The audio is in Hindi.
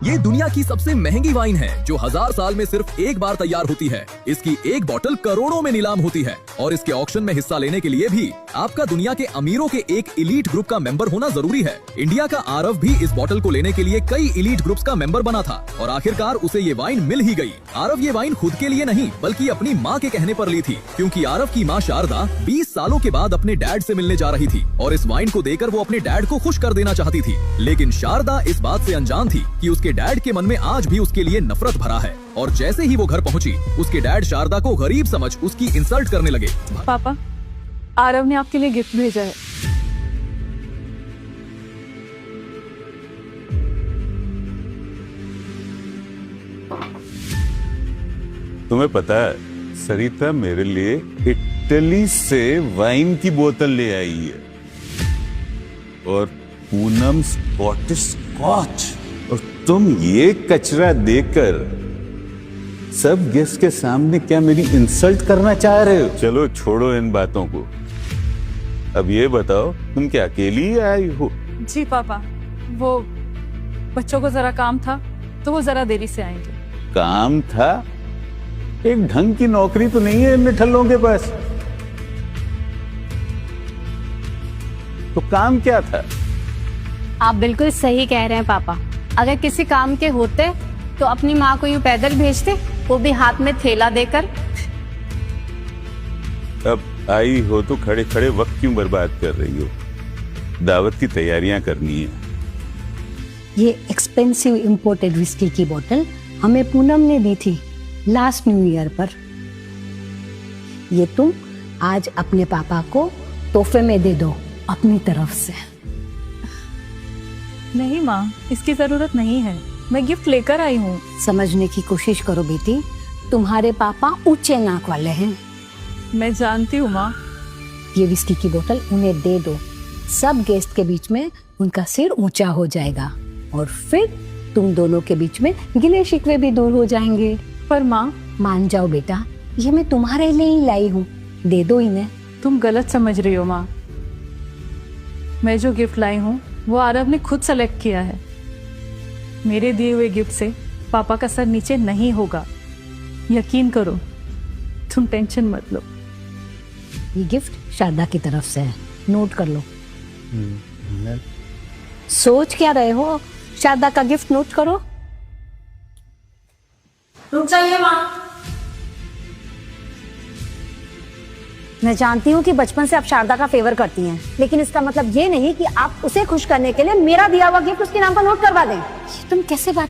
ये दुनिया की सबसे महंगी वाइन है जो 1000 साल में सिर्फ एक बार तैयार होती है। इसकी एक बोतल करोड़ों में नीलाम होती है और इसके ऑक्शन में हिस्सा लेने के लिए भी आपका दुनिया के अमीरों के एक इलीट ग्रुप का मेंबर होना जरूरी है। इंडिया का आरव भी इस बोतल को लेने के लिए कई इलीट ग्रुप्स का मेंबर बना था और आखिरकार उसे ये वाइन मिल ही गई। आरव ये वाइन खुद के लिए नहीं बल्कि अपनी माँ के कहने पर ली थी, क्योंकि आरव की माँ शारदा 20 सालों के बाद अपने डैड से मिलने जा रही थी और इस वाइन को देकर वो अपने डैड को खुश कर देना चाहती थी। लेकिन शारदा इस बात से अनजान थी कि उसके डैड के मन में आज भी उसके लिए नफरत भरा है और जैसे ही वो घर पहुंची उसके डैड शारदा को गरीब समझ उसकी इंसल्ट करने लगे। पापा, आरव ने आपके लिए गिफ्ट भेजा है। तुम्हें पता है सरिता मेरे लिए इटली से वाइन की बोतल ले आई है और पूनम स्कॉटिश स्कॉच, और तुम ये कचरा देकर सब गेस्ट के सामने क्या मेरी इंसल्ट करना चाह रहे हो? चलो छोड़ो इन बातों को, अब ये बताओ तुम क्या अकेली ही आई हो? जी पापा, वो बच्चों को जरा काम था तो वो जरा देरी से आएंगे। काम था? एक ढंग की नौकरी तो नहीं है इन निठल्लों के पास, तो काम क्या था? आप बिल्कुल सही कह रहे हैं पापा। अगर किसी काम के होते तो अपनी माँ को यूं पैदल भेजते, वो भी हाथ में थैला देकर। अब आई हो तो खड़े खड़े वक्त क्यों बर्बाद कर रही हो? दावत की तैयारियां करनी है। ये एक्सपेंसिव इंपोर्टेड विस्की की बोतल हमें पूनम ने दी थी लास्ट न्यू ईयर पर। ये तुम आज अपने पापा को तोहफे में दे दो अपनी तरफ से। नहीं माँ, इसकी जरूरत नहीं है, मैं गिफ्ट लेकर आई हूँ। समझने की कोशिश करो बेटी, तुम्हारे पापा ऊंचे नाक वाले हैं। मैं जानती हूँ माँ। ये विस्की की बोतल उन्हें दे दो, सब गेस्ट के बीच में उनका सिर ऊंचा हो जाएगा और फिर तुम दोनों के बीच में गिले शिकवे भी दूर हो जाएंगे। पर माँ, मान जाओ बेटा, ये मैं तुम्हारे लिए ही लाई हूँ, दे दो इन्हें। तुम गलत समझ रही हो माँ। मैं जो गिफ्ट लाई हूँ वो आरव ने खुद सेलेक्ट किया है। मेरे दिए हुए गिफ्ट से पापा का सर नीचे नहीं होगा, यकीन करो, तुम टेंशन मत लो। ये गिफ्ट शारदा की तरफ से है, नोट कर लो। सोच क्या रहे हो? शारदा का गिफ्ट नोट करो। रुक जाइए माँ। मैं जानती हूँ कि बचपन से आप शारदा का फेवर करती हैं, लेकिन इसका मतलब ये नहीं कि आप उसे खुश करने के लिए मेरा दिया हुआ गिफ्ट उसके नाम पर नोट करवा दें। तुम कैसे बात